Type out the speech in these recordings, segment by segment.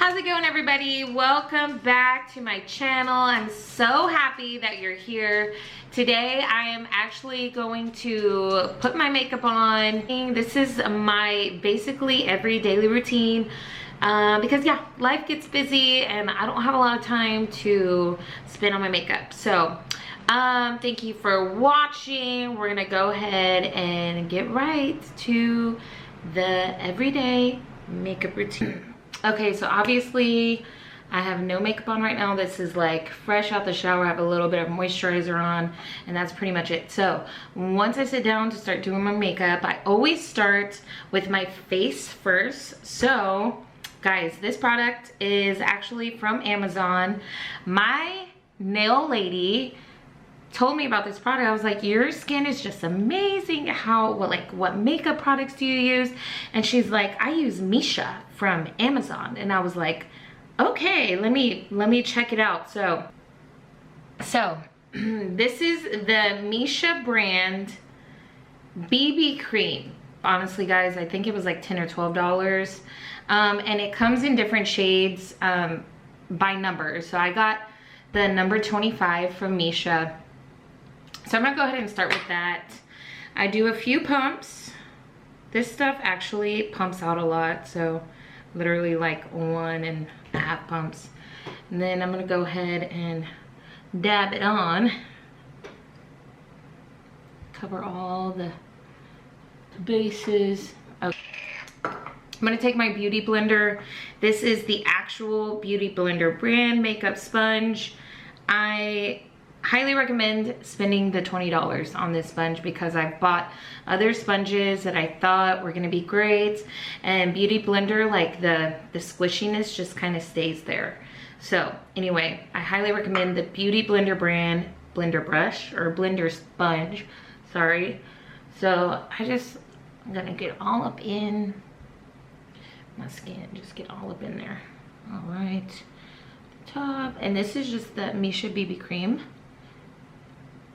How's it going, everybody? Welcome back to my channel. I'm so happy that you're here. Today I am actually going to put my makeup on. This is my basically every daily routine because yeah, life gets busy and I don't have a lot of time to spend on my makeup. So thank you for watching. We're gonna go ahead and get right to the everyday makeup routine. Okay, so obviously I have no makeup on right now. This is like fresh out the shower. I have a little bit of moisturizer on and that's pretty much it. So once I sit down to start doing my makeup, I always start with my face first. So guys, this product is actually from Amazon. My nail lady told me about this product. I was like, your skin is just amazing. What makeup products do you use? And she's like, I use Misha from Amazon. And I was like, okay, let me check it out. So this is the Misha brand BB cream. Honestly guys, I think it was like $10 or $12. And it comes in different shades by number. So I got the number 25 from Misha. So I'm gonna go ahead and start with that. I do a few pumps. This stuff actually pumps out a lot, so literally like 1.5 pumps. And then I'm gonna go ahead and dab it on. Cover all the bases. Okay. I'm gonna take my Beauty Blender. This is the actual Beauty Blender brand makeup sponge. I highly recommend spending the $20 on this sponge because I've bought other sponges that I thought were gonna be great, and Beauty Blender, like the squishiness just kind of stays there. So anyway, I highly recommend the Beauty Blender brand blender brush or blender sponge, sorry. So I'm gonna get all up in my skin, just get all up in there. All right, top, and this is just the Misha BB cream.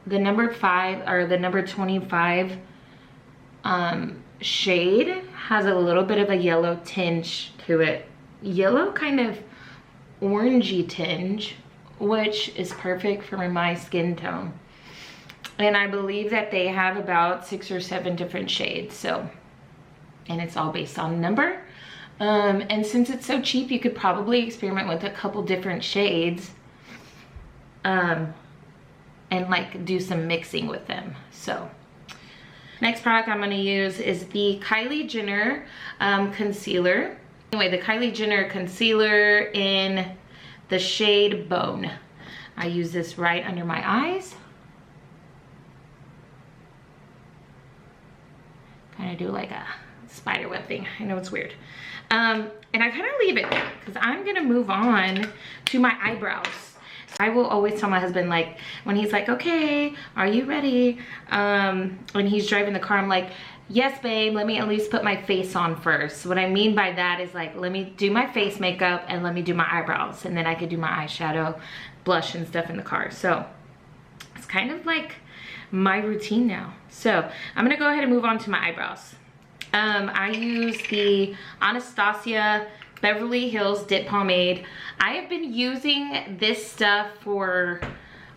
The number 5 or the number 25 shade has a little bit of a yellow tinge to it. Yellow kind of orangey tinge, which is perfect for my skin tone. And I believe that they have about 6 or 7 different shades. So, and it's all based on number. And since it's so cheap, you could probably experiment with a couple different shades. And like do some mixing with them. So next product I'm gonna use is the Kylie Jenner concealer. Anyway, the Kylie Jenner concealer in the shade Bone. I use this right under my eyes. Kind of do like a spider web thing. I know it's weird. And I kind of leave it there because I'm gonna move on to my eyebrows. I will always tell my husband, like, when he's like, okay, are you ready? When he's driving the car, I'm like, yes, babe, let me at least put my face on first. What I mean by that is like, let me do my face makeup and let me do my eyebrows. And then I could do my eyeshadow, blush and stuff in the car. So it's kind of like my routine now. So I'm gonna go ahead and move on to my eyebrows. I use the Anastasia Beverly Hills Dip Pomade. I have been using this stuff for,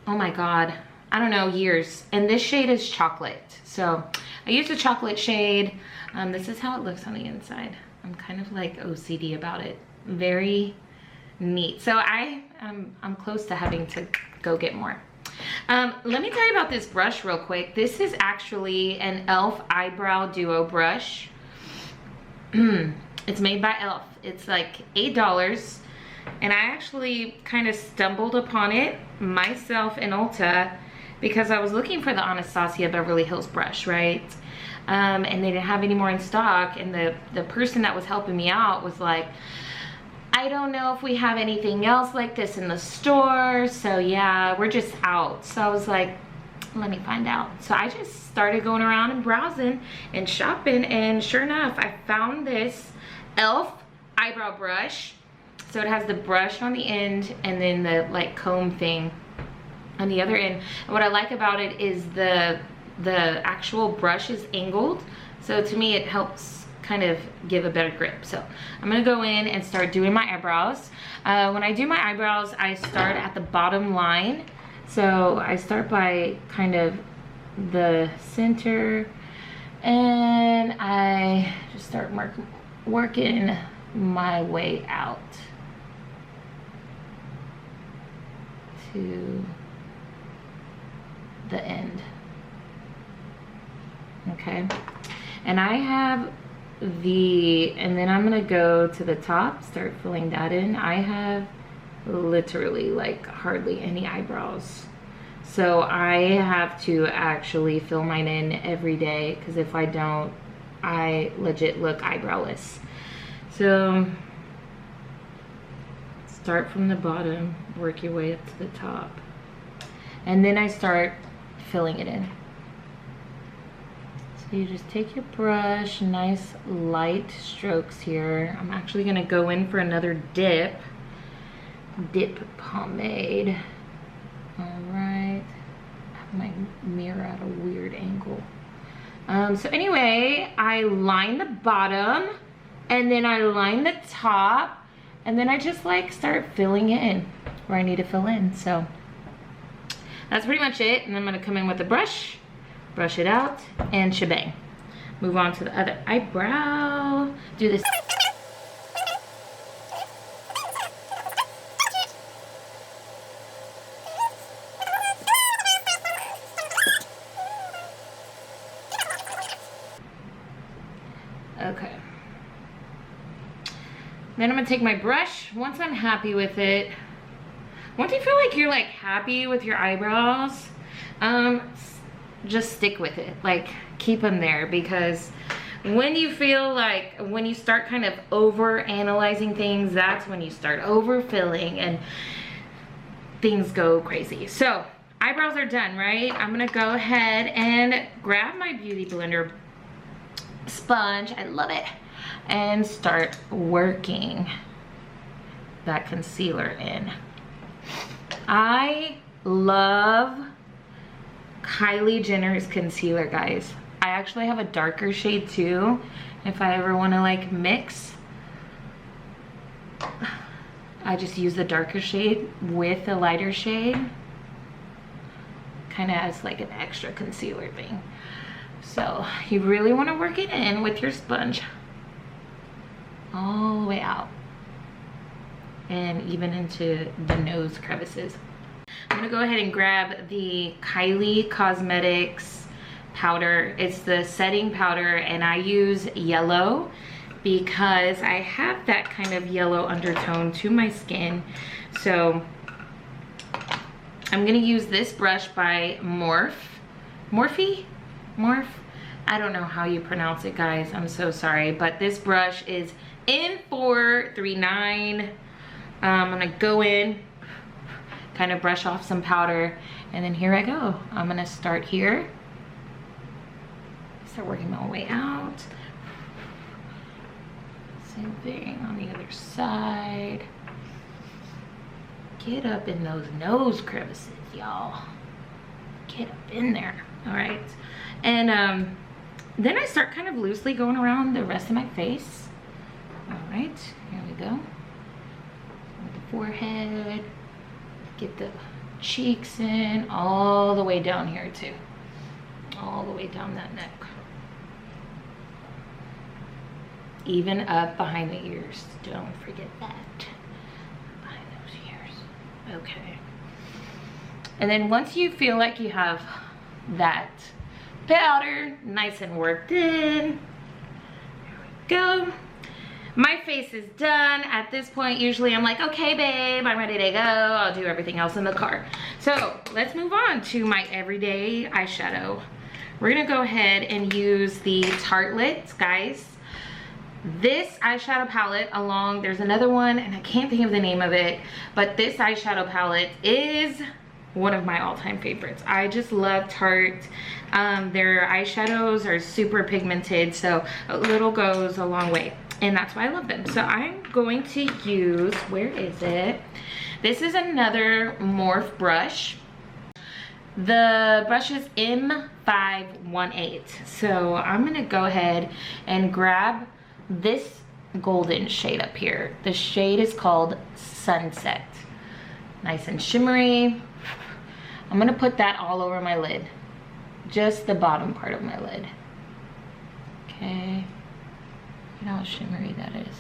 oh my God, I don't know, years. And this shade is chocolate. So I use the chocolate shade. This is how it looks on the inside. I'm kind of like OCD about it. Very neat. So I'm close to having to go get more. Let me tell you about this brush real quick. This is actually an e.l.f. Eyebrow Duo brush. It's made by e.l.f. It's like $8. And I actually kind of stumbled upon it myself in Ulta because I was looking for the Anastasia Beverly Hills brush, right? And they didn't have any more in stock. And the person that was helping me out was like, I don't know if we have anything else like this in the store. So yeah, we're just out. So I was like, let me find out. So I just started going around and browsing and shopping. And sure enough, I found this e.l.f. eyebrow brush. So it has the brush on the end and then the like comb thing on the other end. And what I like about it is the actual brush is angled. So to me it helps kind of give a better grip. So I'm gonna go in and start doing my eyebrows. When I do my eyebrows, I start at the bottom line. So I start by kind of the center, and I just start working my way out to the end. Okay, and I have and then I'm gonna go to the top, start filling that in. I have literally like hardly any eyebrows, so I have to actually fill mine in every day, because if I don't, I legit look eyebrowless. So start from the bottom, work your way up to the top, and then I start filling it in. So you just take your brush, nice light strokes here. I'm actually gonna go in for another dip pomade. All right, I have my mirror at a weird angle. So anyway, I line the bottom, and then I line the top, and then I just like start filling in where I need to fill in. So that's pretty much it. And I'm gonna come in with a brush, brush it out, and shebang. Move on to the other eyebrow. Do this. Okay. Then I'm gonna take my brush. Once I'm happy with it, once you feel like you're like happy with your eyebrows, just stick with it. Like, keep them there, because when you feel like, when you start kind of over analyzing things, that's when you start overfilling and things go crazy. So eyebrows are done, right? I'm gonna go ahead and grab my Beauty Blender sponge, I love it, and start working that concealer in. I love Kylie Jenner's concealer, guys. I actually have a darker shade too, if I ever want to like mix. I just use the darker shade with the lighter shade, kind of as like an extra concealer thing. So you really want to work it in with your sponge all the way out, and even into the nose crevices. I'm gonna go ahead and grab the Kylie Cosmetics powder. It's the setting powder, and I use yellow because I have that kind of yellow undertone to my skin. So I'm gonna use this brush by Morphe. I don't know how you pronounce it, guys. I'm so sorry, but this brush is in 439. I'm gonna go in, kind of brush off some powder, and then here I go. I'm gonna start here, start working my way out. Same thing on the other side. Get up in those nose crevices, y'all. Get up in there. All right, and then I start kind of loosely going around the rest of my face. All right, here we go. With the forehead, get the cheeks in, all the way down here too. All the way down that neck. Even up behind the ears, don't forget that. Behind those ears, okay. And then once you feel like you have that powder nice and worked in, there we go. My face is done. At this point, usually I'm like, okay, babe, I'm ready to go. I'll do everything else in the car. So let's move on to my everyday eyeshadow. We're gonna go ahead and use the Tartelette, guys. This eyeshadow palette there's another one, and I can't think of the name of it, but this eyeshadow palette is one of my all-time favorites. I just love Tarte. Their eyeshadows are super pigmented, so a little goes a long way, and that's why I love them. So I'm going to use, where is it? This is another Morphe brush. The brush is M518. So I'm gonna go ahead and grab this golden shade up here. The shade is called Sunset. Nice and shimmery. I'm gonna put that all over my lid. Just the bottom part of my lid. Okay. Look at how shimmery that is.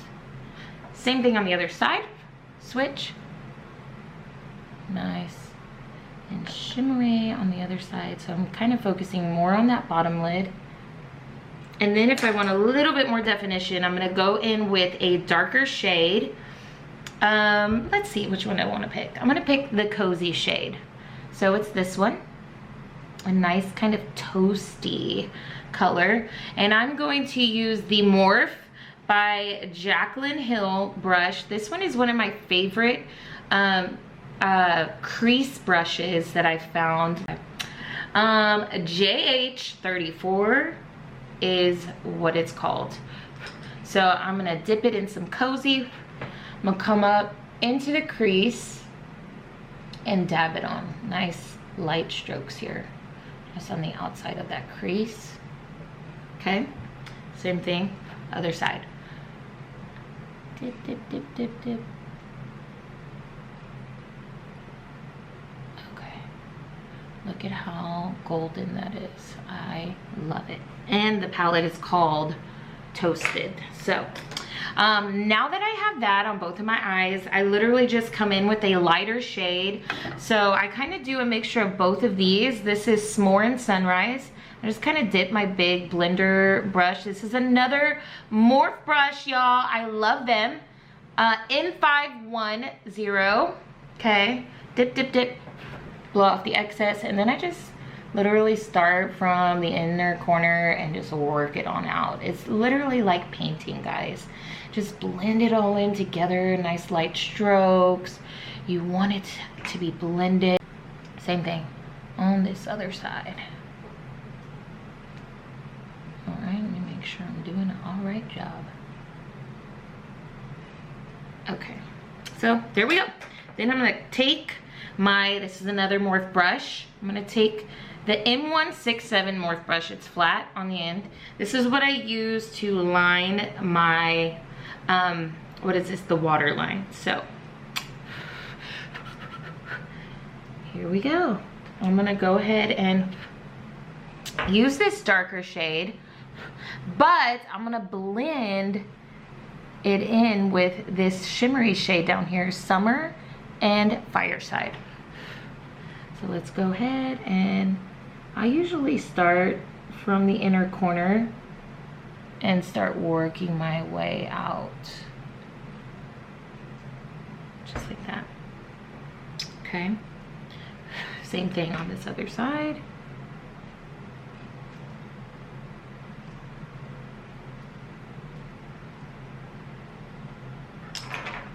Same thing on the other side. Switch. Nice and shimmery on the other side. So I'm kind of focusing more on that bottom lid. And then if I want a little bit more definition, I'm gonna go in with a darker shade. Let's see which one I wanna pick. I'm gonna pick the Cozy shade. So it's this one, a nice kind of toasty color. And I'm going to use the Morph by Jaclyn Hill brush. This one is one of my favorite crease brushes that I found. JH34 is what it's called. So I'm gonna dip it in some Cozy. I'm gonna come up into the crease and dab it on. Nice light strokes here, just on the outside of that crease. Okay, same thing, other side. Dip, dip, dip, dip, dip. Okay, look at how golden that is. I love it. And the palette is called Toasted. So now that I have that on both of my eyes, I literally just come in with a lighter shade. So I kind of do a mixture of both of these. This is S'more and Sunrise. I just kind of dip my big blender brush. This is another Morph brush, y'all. I love them. N510. Okay. Dip, dip, dip. Blow off the excess. And then I just literally start from the inner corner and just work it on out. It's literally like painting, guys. Just blend it all in together. Nice light strokes. You want it to be blended. Same thing on this other side. All right, let me make sure I'm doing an all right job. Okay, so there we go. Then I'm gonna take my, this is another Morph brush. I'm gonna take the M167 Morph brush. It's flat on the end. This is what I use to line my, what is this? The water line. So here we go. I'm gonna go ahead and use this darker shade, but I'm gonna blend it in with this shimmery shade down here, Summer and Fireside. So let's go ahead, and I usually start from the inner corner and start working my way out. Just like that. Okay. Same thing on this other side.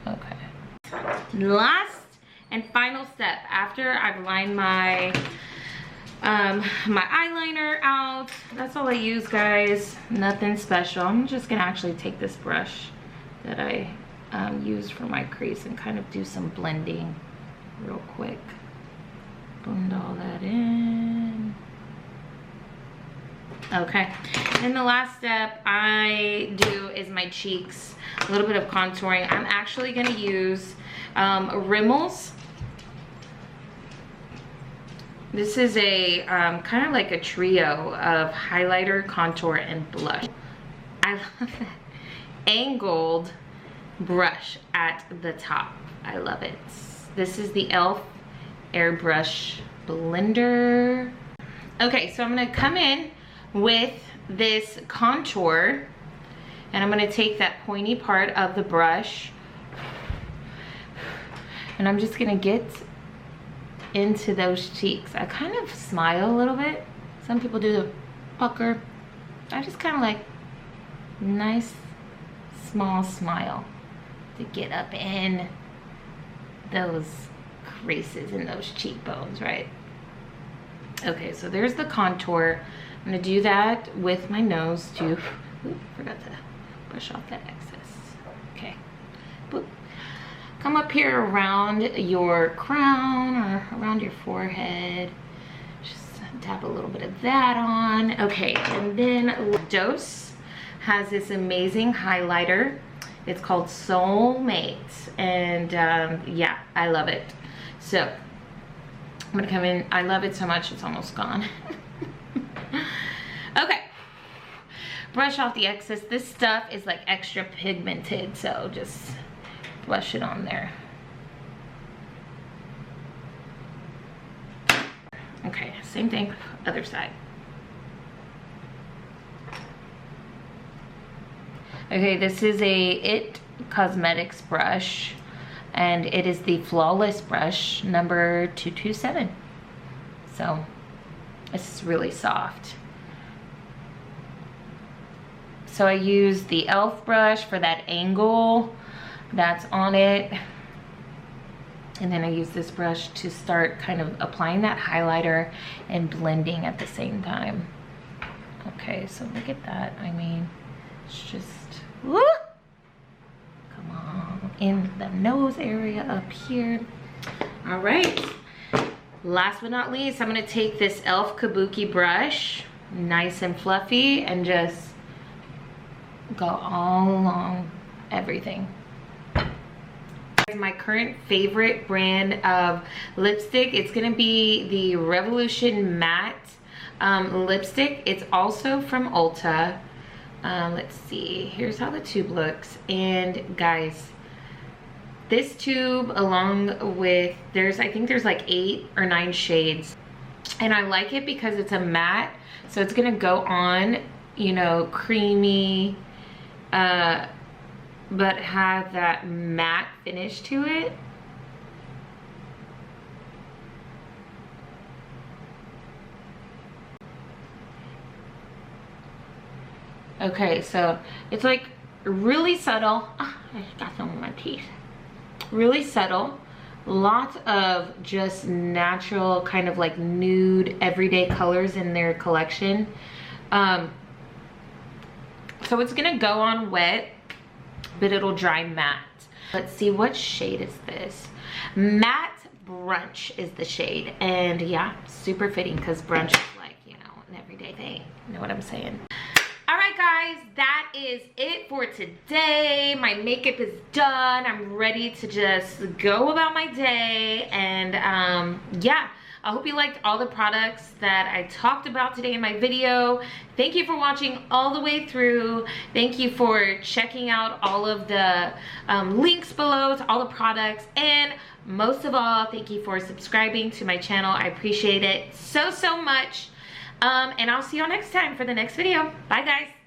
Okay. Last and final step after I've lined my my eyeliner out. That's all I use, guys. Nothing special. I'm just gonna actually take this brush that I used for my crease and kind of do some blending real quick. Blend all that in. Okay, and the last step I do is my cheeks. A little bit of contouring. I'm actually gonna use Rimmel's. This is a kind of like a trio of highlighter, contour, and blush. I love that angled brush at the top. I love it. This is the e.l.f. airbrush blender. Okay, so I'm gonna come in with this contour, and I'm gonna take that pointy part of the brush, and I'm just gonna get into those cheeks. I kind of smile a little bit. Some people do the pucker. I just kind of like nice small smile to get up in those creases in those cheekbones, right? Okay, so there's the contour. I'm gonna do that with my nose too. Ooh, forgot to brush off that excess. Okay. Boop. Come up here around your crown or around your forehead. Just dab a little bit of that on. Okay, and then dose has this amazing highlighter. It's called Soulmate, and yeah, I love it. So I'm gonna come in. I love it so much it's almost gone. Okay, brush off the excess. This stuff is like extra pigmented, so just brush it on there. Okay, same thing, other side. Okay, this is a IT Cosmetics brush, and it is the Flawless brush number 227. So it's really soft. So I use the e.l.f. brush for that angle that's on it. And then I use this brush to start kind of applying that highlighter and blending at the same time. Okay, so look at that. I mean, it's just, woo! Come on, in the nose area up here. All right, last but not least, I'm gonna take this e.l.f. Kabuki brush, nice and fluffy, and just go all along everything. My current favorite brand of lipstick, it's gonna be the Revolution Matte lipstick. It's also from Ulta. Let's see, here's how the tube looks. And guys, this tube, along with, I think there's like 8 or 9 shades, and I like it because it's a matte, so it's gonna go on, you know, creamy, but have that matte finish to it. Okay, so it's like really subtle. I got some on my teeth. Really subtle. Lots of just natural kind of like nude everyday colors in their collection. So it's gonna go on wet, but it'll dry matte. Let's see, what shade is this? Matte Brunch is the shade. And yeah, super fitting because brunch is like, you know, an everyday thing. You know what I'm saying? All right, guys, that is it for today. My makeup is done. I'm ready to just go about my day. And yeah, I hope you liked all the products that I talked about today in my video. Thank you for watching all the way through. Thank you for checking out all of the links below to all the products. And most of all, thank you for subscribing to my channel. I appreciate it so, so much. And I'll see you all next time for the next video. Bye, guys.